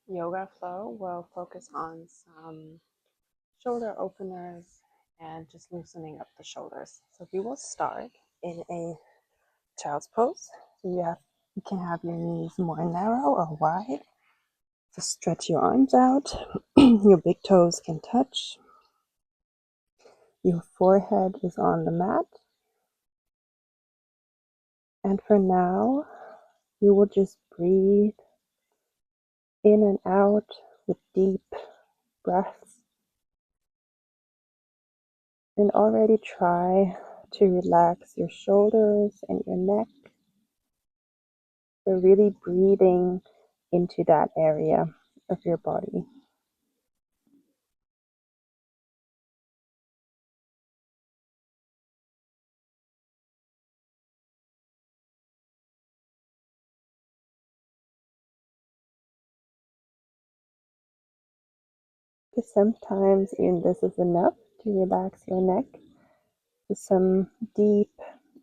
yoga flow will focus on some shoulder openers and just loosening up the shoulders. So we will start in a child's pose. So you can have your knees more narrow or wide. Just stretch your arms out. Your big toes can touch. Your forehead is on the mat. And for now, you will just breathe in and out with deep breaths. And already try to relax your shoulders and your neck. So really breathing into that area of your body. Because sometimes even this is enough to relax your neck with some deep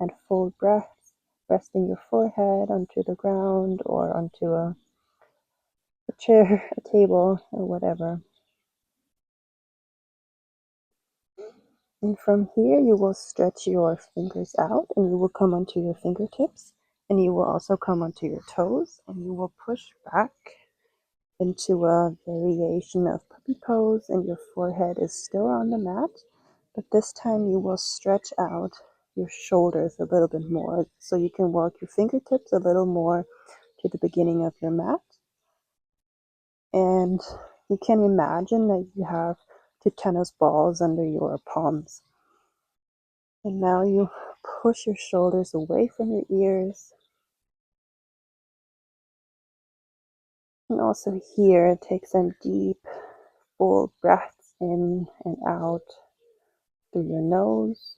and full breaths, resting your forehead onto the ground or onto a chair, a table, or whatever. And from here, you will stretch your fingers out and you will come onto your fingertips and you will also come onto your toes and you will push back into a variation of puppy pose, and your forehead is still on the mat, but this time you will stretch out your shoulders a little bit more so you can walk your fingertips a little more to the beginning of your mat. And you can imagine that you have two tennis balls under your palms. And now you push your shoulders away from your ears. And also here, take some deep, full breaths in and out through your nose.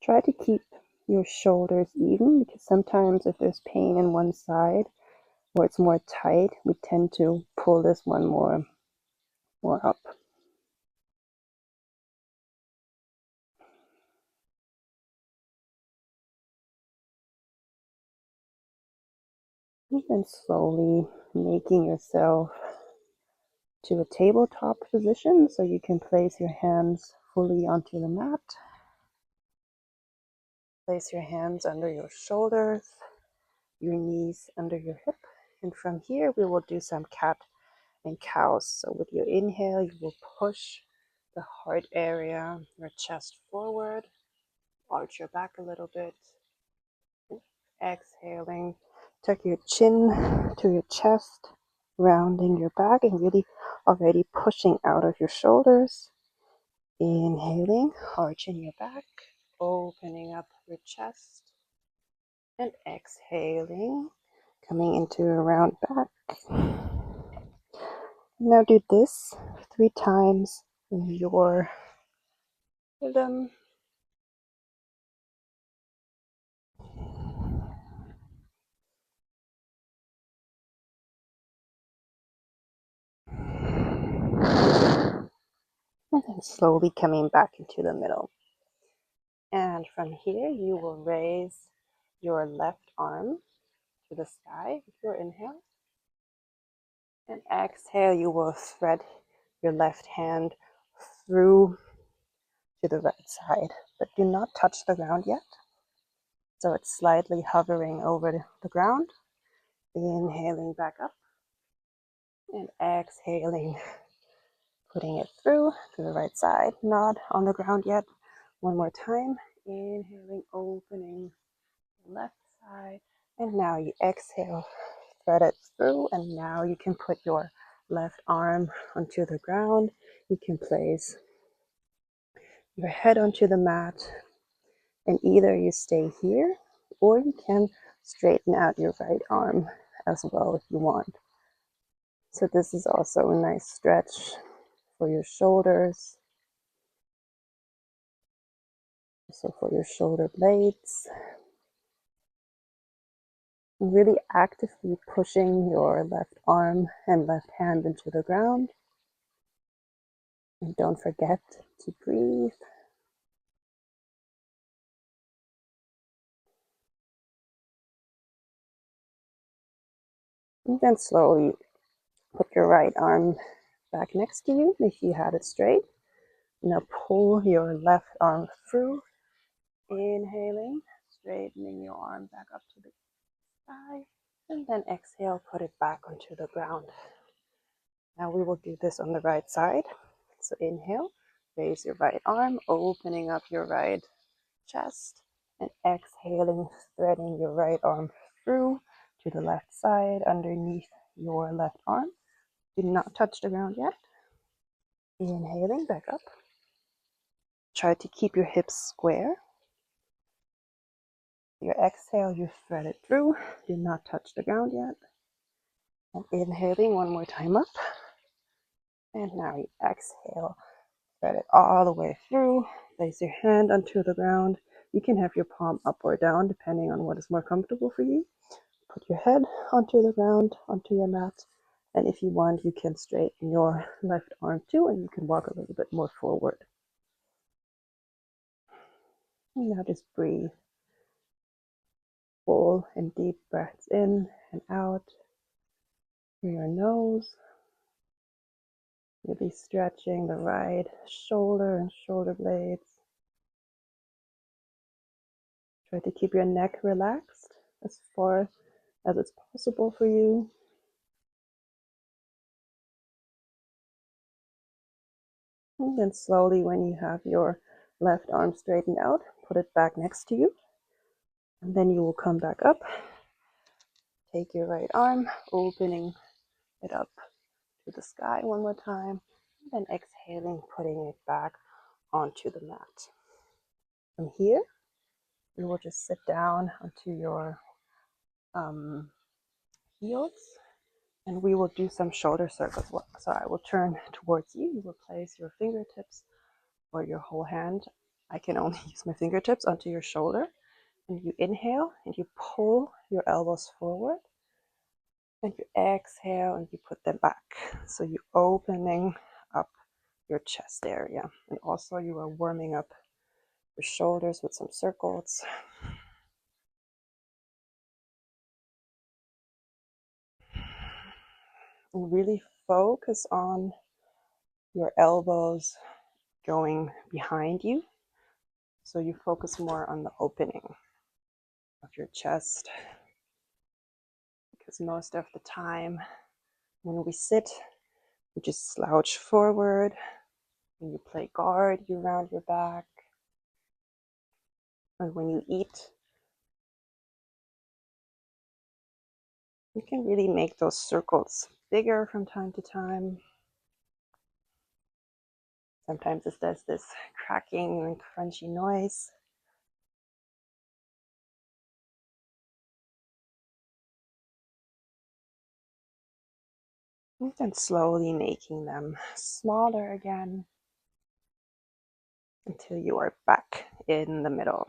Try to keep your shoulders even, because sometimes if there's pain in one side or it's more tight, we tend to pull this one more up. And then slowly making yourself to a tabletop position so you can place your hands fully onto the mat. Place your hands under your shoulders, your knees under your hip, and from here we will do some cat and cows. So with your inhale, you will push the heart area, your chest forward, arch your back a little bit. Exhaling, tuck your chin to your chest, rounding your back and really already pushing out of your shoulders. Inhaling, arching your back, opening up your chest, and exhaling, coming into a round back. Now do this 3 times in your rhythm. And then slowly coming back into the middle. And from here, you will raise your left arm to the sky with your inhale. And exhale, you will thread your left hand through to the right side, but do not touch the ground yet. So it's slightly hovering over the ground. Inhaling back up and exhaling, putting it through to the right side, not on the ground yet. One more time. Inhaling, opening the left side, and now you exhale, thread it through, and now you can put your left arm onto the ground. You can place your head onto the mat, and either you stay here or you can straighten out your right arm as well if you want. So this is also a nice stretch for your shoulders, also for your shoulder blades. Really actively pushing your left arm and left hand into the ground. And don't forget to breathe. And then slowly put your right arm back next to you if you had it straight. Now pull your left arm through, inhaling, straightening your arm back up to the sky, and then exhale, put it back onto the ground. Now we will do this on the right side. So inhale, raise your right arm, opening up your right chest, and exhaling, threading your right arm through to the left side underneath your left arm. Do not touch the ground yet. Inhaling back up. Try to keep your hips square. Your exhale, you thread it through. Do not touch the ground yet. And inhaling one more time up. And now you exhale. Thread it all the way through. Place your hand onto the ground. You can have your palm up or down depending on what is more comfortable for you. Put your head onto the ground, onto your mat. And if you want, you can straighten your left arm too, and you can walk a little bit more forward. And now just breathe. Full and deep breaths in and out through your nose. Really stretching the right shoulder and shoulder blades. Try to keep your neck relaxed as far as it's possible for you. And then slowly, when you have your left arm straightened out, put it back next to you. And then you will come back up. Take your right arm, opening it up to the sky one more time. And then exhaling, putting it back onto the mat. From here, you will just sit down onto your heels, and we will do some shoulder circles. So I will turn towards you. You will place your fingertips or your whole hand. I can only use my fingertips onto your shoulder. And you inhale and you pull your elbows forward. And you exhale and you put them back. So you're opening up your chest area. And also you are warming up your shoulders with some circles. And really focus on your elbows going behind you. So you focus more on the opening of your chest. Because most of the time when we sit, we just slouch forward. When you play guard, you round your back. And when you eat, you can really make those circles bigger from time to time. Sometimes it does this cracking and crunchy noise. And then slowly making them smaller again until you are back in the middle.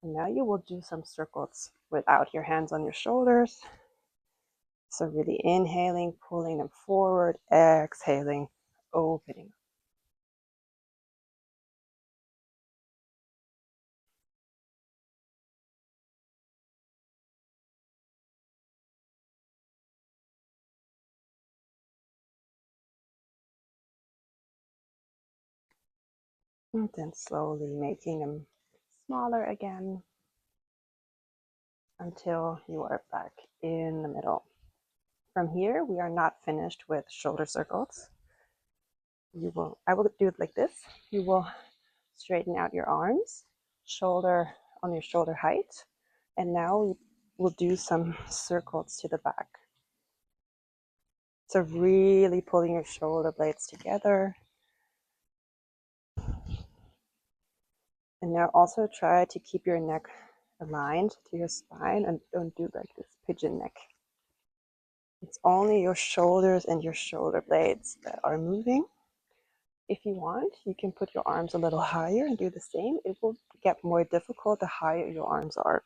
And now you will do some circles without your hands on your shoulders. So really inhaling, pulling them forward, exhaling, opening. And then slowly making them smaller again until you are back in the middle. From here, we are not finished with shoulder circles. I will do it like this. You will straighten out your arms, shoulder on your shoulder height. And now we'll do some circles to the back. So really pulling your shoulder blades together. And now also try to keep your neck aligned to your spine and don't do like this pigeon neck. It's only your shoulders and your shoulder blades that are moving. If you want, you can put your arms a little higher and do the same. It will get more difficult the higher your arms are.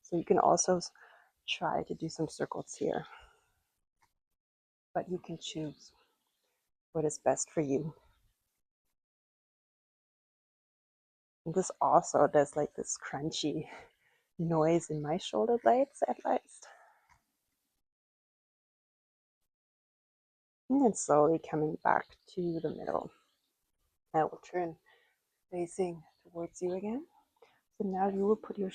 So you can also try to do some circles here. But you can choose what is best for you. And this also does like this crunchy noise in my shoulder blades at least. And then slowly coming back to the middle. I will turn facing towards you again. So now you will put your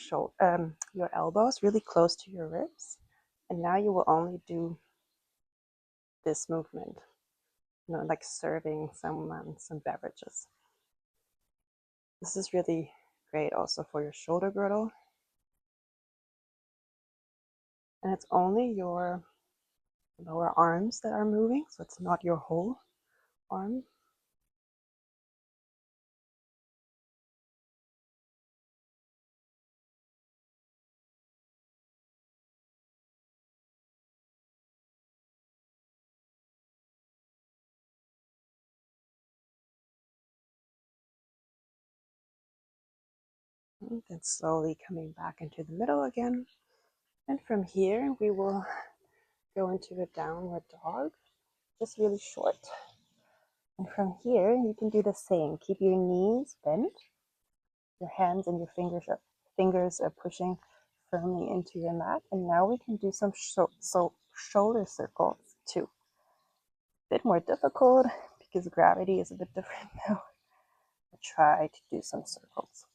elbows really close to your ribs. And now you will only do this movement, like serving some beverages. This is really great also for your shoulder girdle. And it's only your lower arms that are moving, so it's not your whole arm. And then slowly coming back into the middle again. And from here, we will go into a downward dog, just really short. And from here, you can do the same. Keep your knees bent. Your hands and your fingers are pushing firmly into your mat. And now we can do some shoulder circles too. A bit more difficult because gravity is a bit different now. I'll try to do some circles.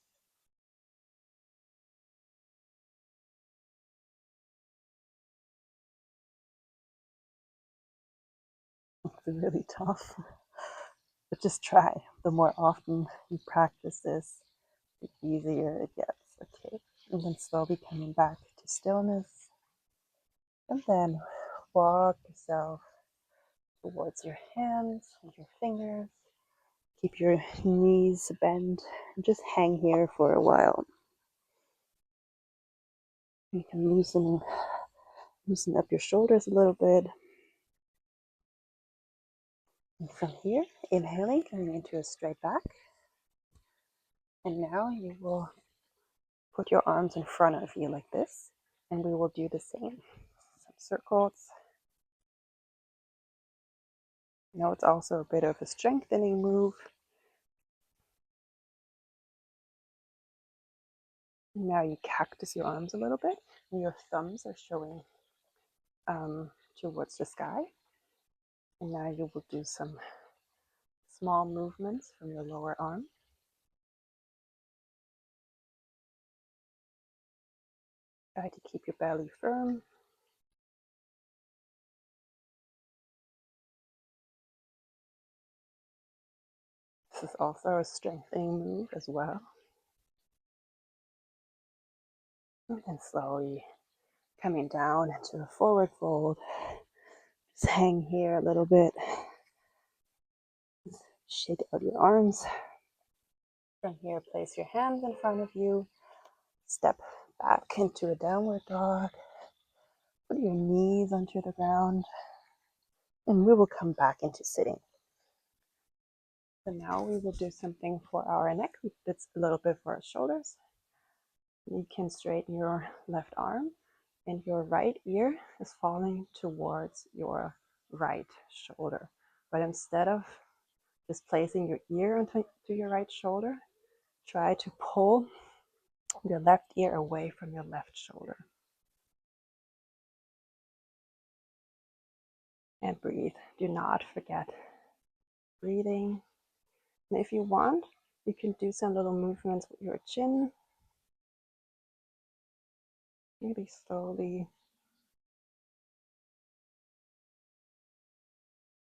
It's really tough, but just try. The more often you practice this, the easier it gets. Okay, and then slowly coming back to stillness, and then walk yourself towards your hands and your fingers. Keep your knees bent and just hang here for a while. You can loosen up your shoulders a little bit. And from here, inhaling, coming into a straight back. And now you will put your arms in front of you like this, and we will do the same. Some circles. Now it's also a bit of a strengthening move. Now you cactus your arms a little bit, and your thumbs are showing towards the sky. And now you will do some small movements from your lower arm. Try to keep your belly firm. This is also a strengthening move as well. And then slowly coming down into a forward fold. Just hang here a little bit. Shake out your arms. From here, place your hands in front of you. Step back into a downward dog. Put your knees onto the ground. And we will come back into sitting. So now we will do something for our neck. We did a little bit for our shoulders. You can straighten your left arm, and your right ear is falling towards your right shoulder. But instead of just placing your ear onto your right shoulder, try to pull your left ear away from your left shoulder. And breathe. Do not forget breathing. And if you want, you can do some little movements with your chin. Really slowly.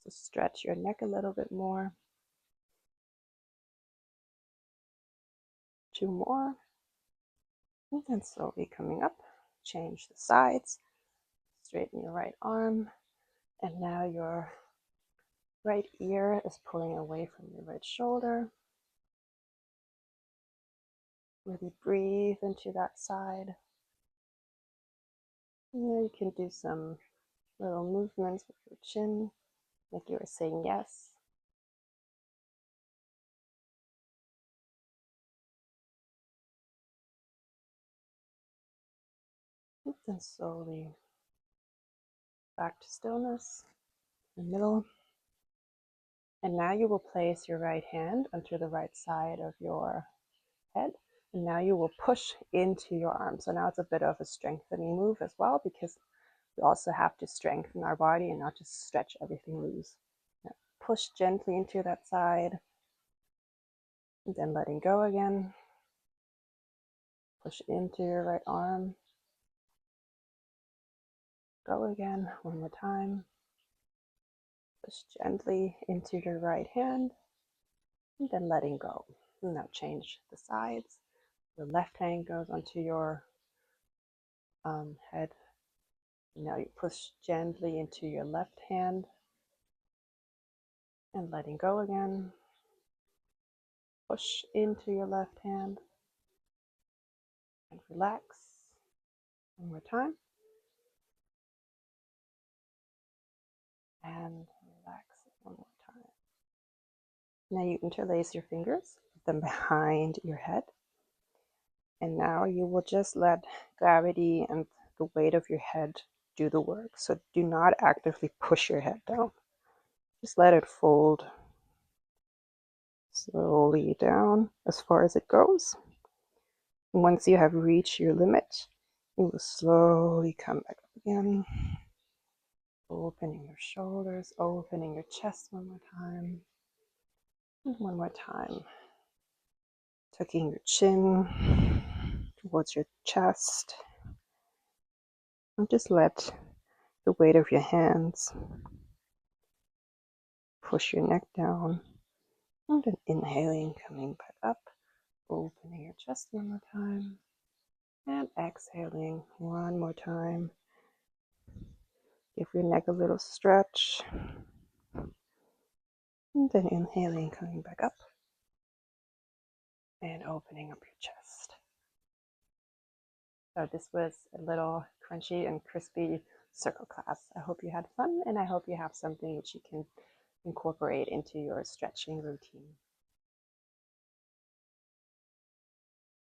Just stretch your neck a little bit more. 2 more. And then slowly coming up. Change the sides. Straighten your right arm. And now your right ear is pulling away from your right shoulder. Really breathe into that side. And you can do some little movements with your chin, like you are saying yes. And then slowly back to stillness, the middle. And now you will place your right hand onto the right side of your head. And now you will push into your arm. So now it's a bit of a strengthening move as well, because We also have to strengthen our body and not just stretch everything loose. Now, push gently into that side, and then letting go again. Push into your right arm. Go again, one more time. Push gently into your right hand, and then letting go. And now change the sides. The left hand goes onto your head. Now you push gently into your left hand, and letting go again. Push into your left hand, and relax. One more time. And relax one more time. Now you interlace your fingers, put them behind your head. And now you will just let gravity and the weight of your head do the work. So do not actively push your head down. Just let it fold slowly down as far as it goes. And once you have reached your limit, you will slowly come back up again. Opening your shoulders, opening your chest one more time. And one more time. Tucking your chin towards your chest. And just let the weight of your hands push your neck down. And then inhaling, coming back up. Opening your chest one more time. And exhaling one more time. Give your neck a little stretch. And then inhaling, coming back up. And opening up your chest. So this was a little crunchy and crispy circle class. I hope you had fun, and I hope you have something which you can incorporate into your stretching routine.